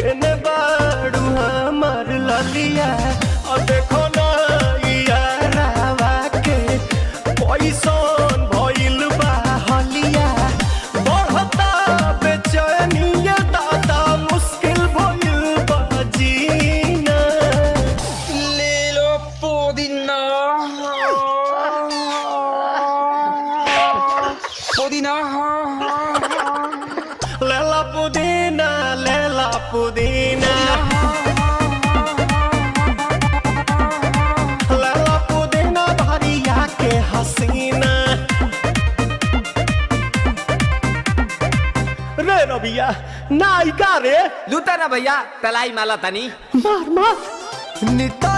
केने बाड़ू हमार ललिया और देखो ना यारावा के पैसन भइल बा हलिया बढ़ता बेचैनिया दादा मुश्किल भइल बा जीना ले लो पुदीना पुदीना लेला पुदीना लेला पुदीना लेला पुदीना भरिया के हसीना रे रबिया नायिका रे लूटा ना भैया तलाई माला तनी मार मार निता